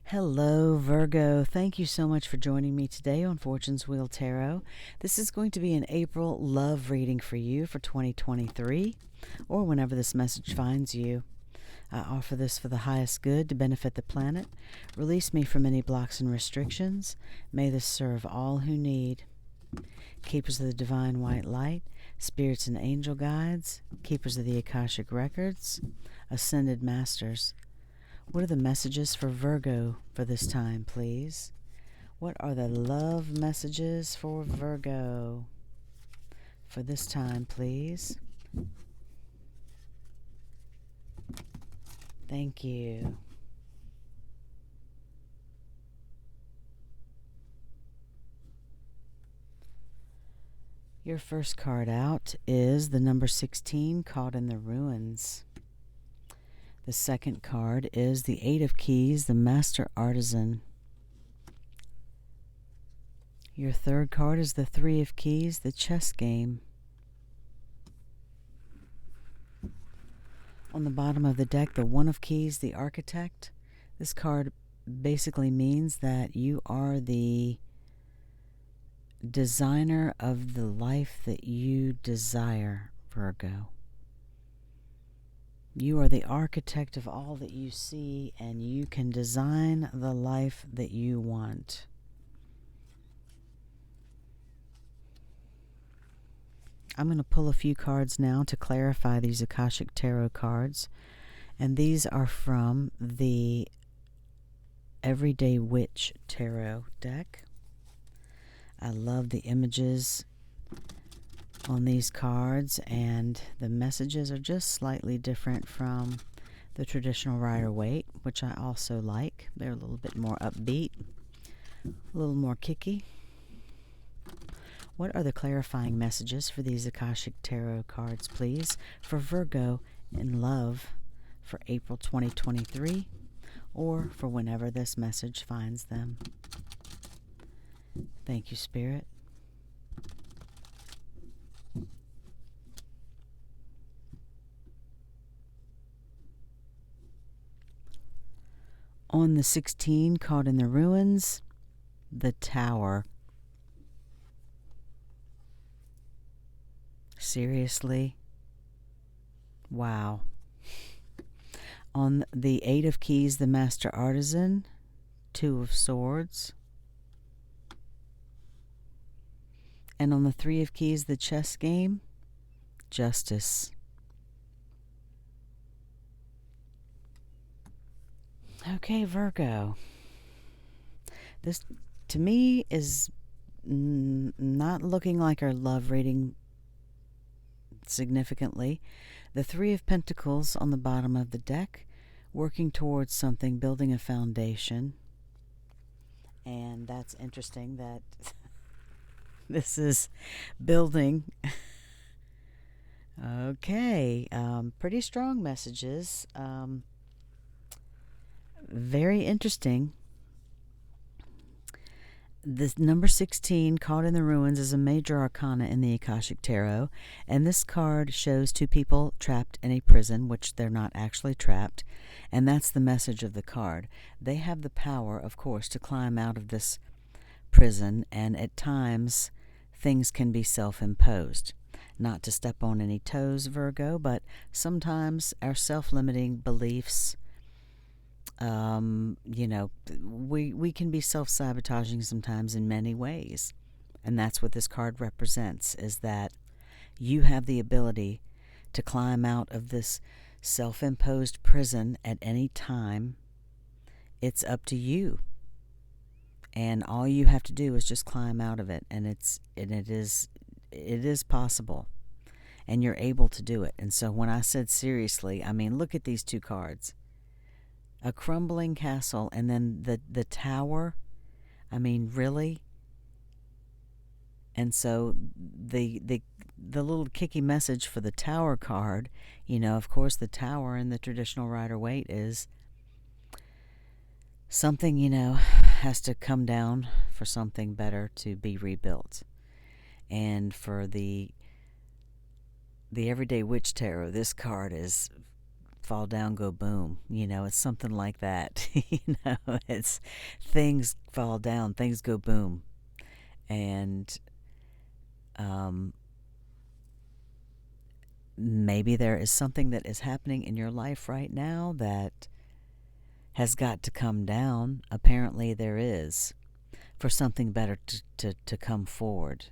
Hello, Virgo. Thank you so much for joining me today on Fortune's Wheel Tarot. This is going to be an April love reading for you for 2023, or whenever this message finds you. I offer this for the highest good to benefit the planet. Release me from any blocks and restrictions. May this serve all who need. Keepers of the divine white light, spirits and angel guides, keepers of the Akashic records, ascended masters. What are the messages for Virgo for this time, please? What are the love messages for Virgo for this time, please? Thank you. Your first card out is the number 16, Caught in the Ruins. The second card is the Eight of Keys, the Master Artisan. Your third card is the Three of Keys, the Chess Game. On the bottom of the deck, the One of Keys, the Architect. This card basically means that you are the designer of the life that you desire, Virgo. You are the architect of all that you see, and you can design the life that you want. I'm going to pull a few cards now to clarify these Akashic Tarot cards, and these are from the Everyday Witch Tarot deck. I love the images on these cards, and the messages are just slightly different from the traditional Rider-Waite, which I also like. They're a little bit more upbeat, a little more kicky. What are the clarifying messages for these Akashic Tarot cards, please, for Virgo in love for April 2023, or for whenever this message finds them? Thank you, Spirit. On the 16, Caught in the Ruins, the Tower. Seriously? Wow. On the Eight of Keys, the Master Artisan, Two of Swords. And on the Three of Keys, the Chess Game, Justice. Okay, Virgo. This, to me, is not looking like our love reading significantly. The Three of Pentacles on the bottom of the deck, working towards something, building a foundation. And that's interesting that this is building. Okay, pretty strong messages. Very interesting. This number 16, Caught in the Ruins, is a major arcana in the Akashic Tarot, and this card shows two people trapped in a prison, which they're not actually trapped, and that's the message of the card. They have the power, of course, to climb out of this prison, and at times things can be self-imposed. Not to step on any toes, Virgo, but sometimes our self-limiting beliefs, we can be self-sabotaging sometimes in many ways. And that's what this card represents, is that you have the ability to climb out of this self-imposed prison at any time. It's up to you. And all you have to do is just climb out of it, and it is possible. And you're able to do it. And so when I said seriously, I mean, look at these two cards. A crumbling castle, and then the tower. I mean, really? And so the little kicky message for the Tower card, of course, the Tower in the traditional Rider-Waite is something, has to come down for something better to be rebuilt. And for the Everyday Witch Tarot, this card is fall down, go boom. It's something like that. It's things fall down, things go boom. And maybe there is something that is happening in your life right now that has got to come down. Apparently there is, for something better to come forward.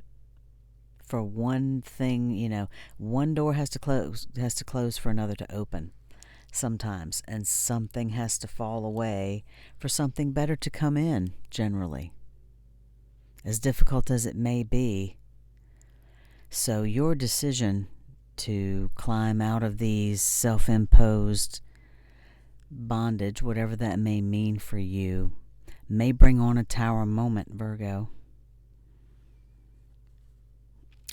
For one thing, one door has to close for another to open sometimes, and something has to fall away for something better to come in, generally, as difficult as it may be. So your decision to climb out of these self-imposed bondage, whatever that may mean for you, may bring on a tower moment, Virgo.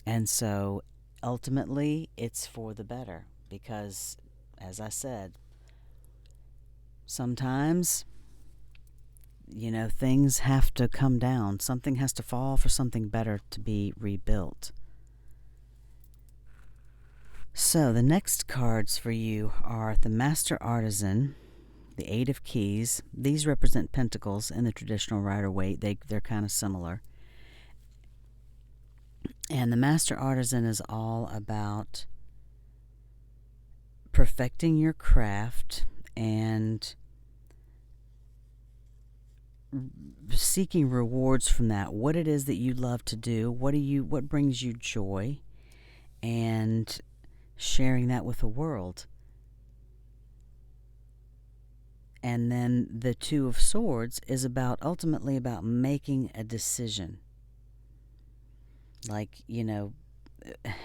And so ultimately it's for the better, because, as I said, sometimes things have to come down. Something has to fall for something better to be rebuilt. So the next cards for you are the Master Artisan, the Eight of Keys. These represent pentacles in the traditional Rider-Waite. They're kind of similar. And the Master Artisan is all about perfecting your craft and seeking rewards from that. What it is that you love to do, what brings you joy, and sharing that with the world. And then the Two of Swords is ultimately about making a decision.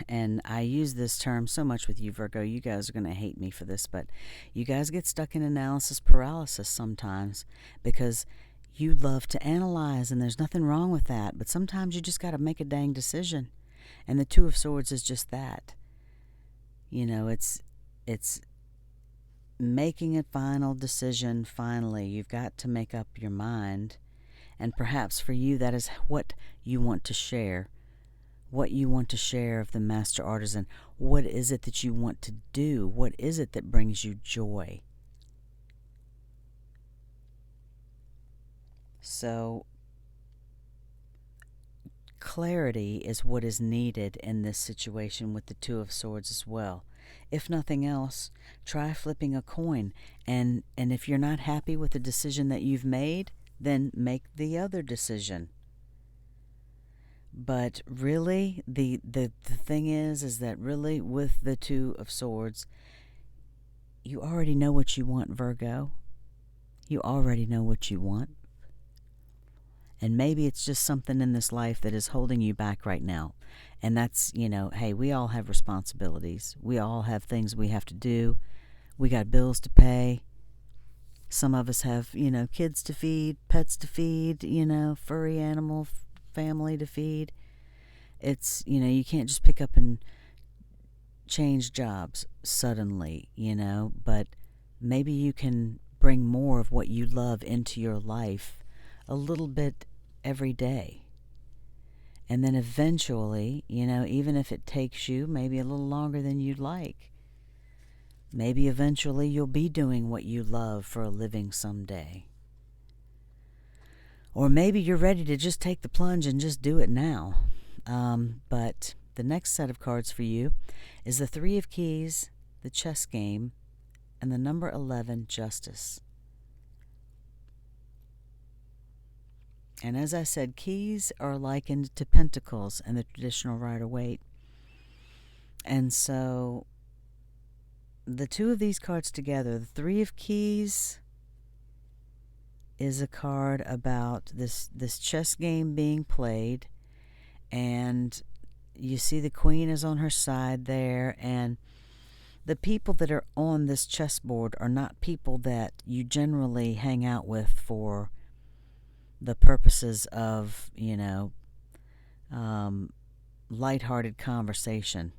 And I use this term so much with you, Virgo. You guys are going to hate me for this, but you guys get stuck in analysis paralysis sometimes because you love to analyze, and there's nothing wrong with that. But sometimes you just got to make a dang decision. And the Two of Swords is just that. It's making a final decision. Finally, you've got to make up your mind. And perhaps for you, that is what you want to share. What you want to share of the Master Artisan. What is it that you want to do? What is it that brings you joy? So, clarity is what is needed in this situation with the Two of Swords as well. If nothing else, try flipping a coin. And if you're not happy with the decision that you've made, then make the other decision. But really, the thing is that really with the Two of Swords, you already know what you want, Virgo. You already know what you want. And maybe it's just something in this life that is holding you back right now. And that's, hey, we all have responsibilities. We all have things we have to do. We got bills to pay. Some of us have, kids to feed, pets to feed, furry animal family to feed. It's, you can't just pick up and change jobs suddenly, but maybe you can bring more of what you love into your life a little bit every day. And then eventually, even if it takes you maybe a little longer than you'd like, maybe eventually you'll be doing what you love for a living someday. Or maybe you're ready to just take the plunge and just do it now. But the next set of cards for you is the Three of Keys, the Chess Game, and the number 11, Justice. And as I said, keys are likened to pentacles in the traditional Rider-Waite. And so the two of these cards together, the Three of Keys is a card about this chess game being played, and you see the queen is on her side there, and the people that are on this chessboard are not people that you generally hang out with for the purposes of, lighthearted conversation,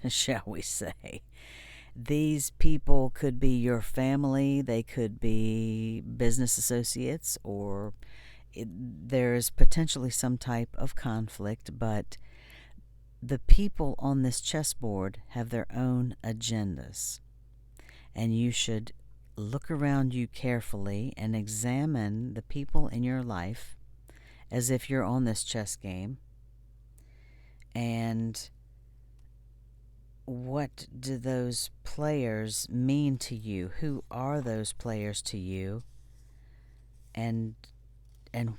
shall we say. These people could be your family, they could be business associates, or there's potentially some type of conflict, but the people on this chessboard have their own agendas. and you should look around you carefully and examine the people in your life as if you're on this chess game. And what do those players mean to you? Who are those players to you? And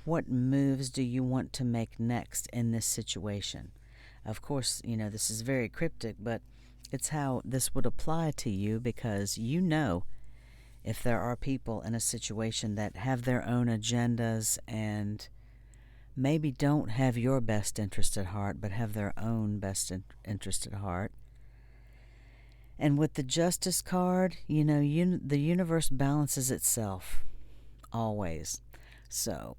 what moves do you want to make next in this situation? Of course, this is very cryptic, but it's how this would apply to you, because if there are people in a situation that have their own agendas and maybe don't have your best interest at heart, but have their own best interest at heart. And with the Justice card, the universe balances itself, always. So,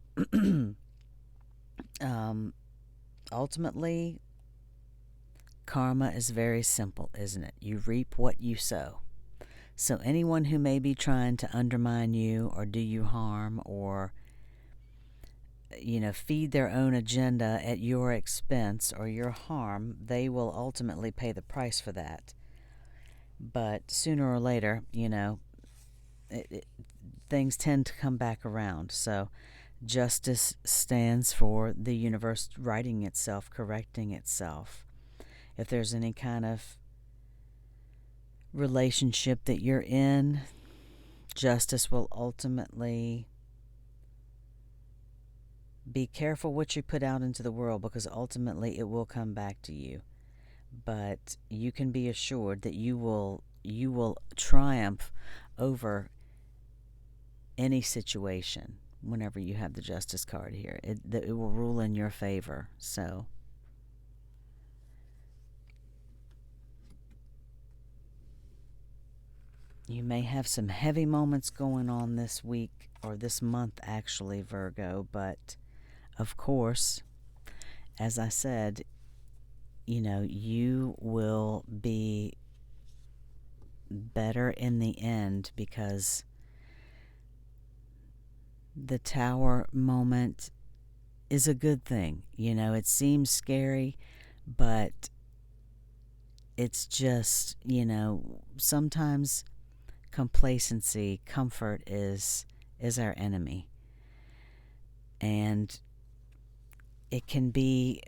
ultimately, karma is very simple, isn't it? You reap what you sow. So anyone who may be trying to undermine you or do you harm or, feed their own agenda at your expense or your harm, they will ultimately pay the price for that. But sooner or later, things tend to come back around. So justice stands for the universe righting itself, correcting itself. If there's any kind of relationship that you're in, justice will ultimately be careful what you put out into the world, because ultimately it will come back to you. But you can be assured that you will triumph over any situation whenever you have the Justice card here. It will rule in your favor. So you may have some heavy moments going on this week, or this month actually, Virgo, but of course, as I said, you will be better in the end, because the Tower moment is a good thing. It seems scary, but it's just, sometimes complacency, comfort is our enemy. And it can be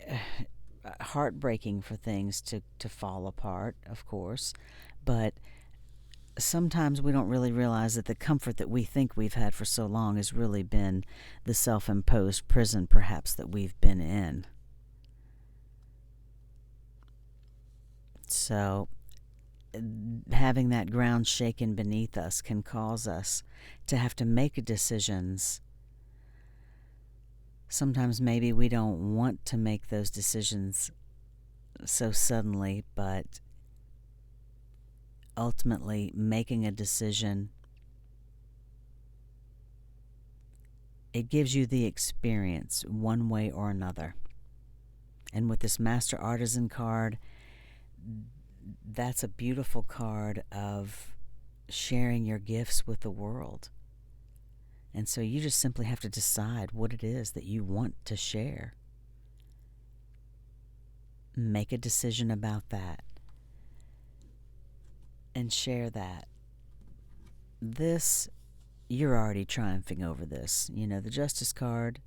heartbreaking for things to fall apart, of course, but sometimes we don't really realize that the comfort that we think we've had for so long has really been the self-imposed prison, perhaps, that we've been in. So having that ground shaken beneath us can cause us to have to make decisions. Sometimes maybe we don't want to make those decisions so suddenly, but ultimately making a decision, it gives you the experience one way or another. And with this Master Artisan card, that's a beautiful card of sharing your gifts with the world. And so you just simply have to decide what it is that you want to share. Make a decision about that and share that. This, you're already triumphing over this. The Justice card,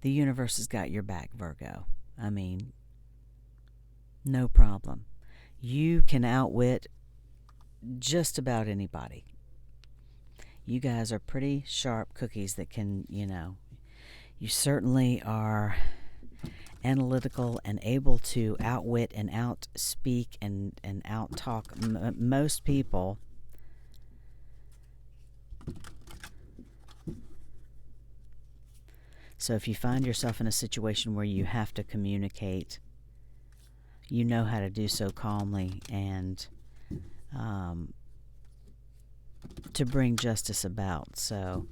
the universe has got your back, Virgo. I mean, no problem. You can outwit just about anybody. You guys are pretty sharp cookies that can, you certainly are analytical and able to outwit and outspeak and outtalk most people. So if you find yourself in a situation where you have to communicate, you know how to do so calmly and to bring justice about. So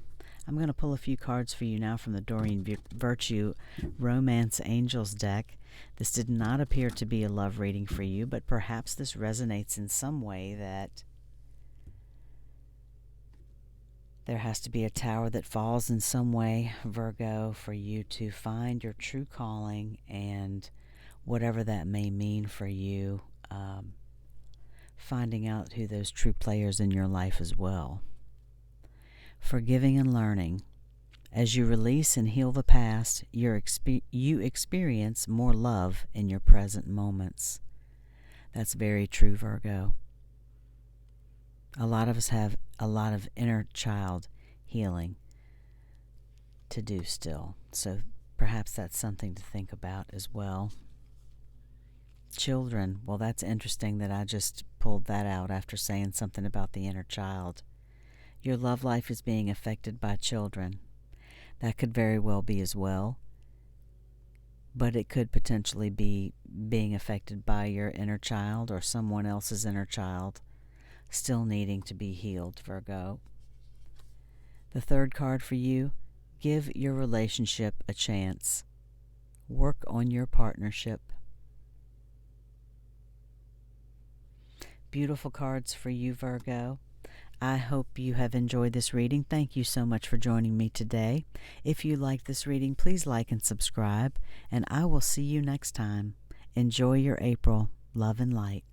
I'm going to pull a few cards for you now from the Doreen Virtue Romance Angels deck. This did not appear to be a love reading for you, but perhaps this resonates in some way, that there has to be a tower that falls in some way, Virgo, for you to find your true calling, and whatever that may mean for you, finding out who those true players in your life as well. Forgiving and learning. As you release and heal the past, you experience more love in your present moments. That's very true, Virgo. A lot of us have a lot of inner child healing to do still. So perhaps that's something to think about as well. Children, well, that's interesting that I just pulled that out after saying something about the inner child. Your love life is being affected by children. That could very well be as well. But it could potentially be being affected by your inner child or someone else's inner child still needing to be healed, Virgo. The third card for you, give your relationship a chance. Work on your partnership. Beautiful cards for you, Virgo. I hope you have enjoyed this reading. Thank you so much for joining me today. If you liked this reading, please like and subscribe, and I will see you next time. Enjoy your April. Love and light.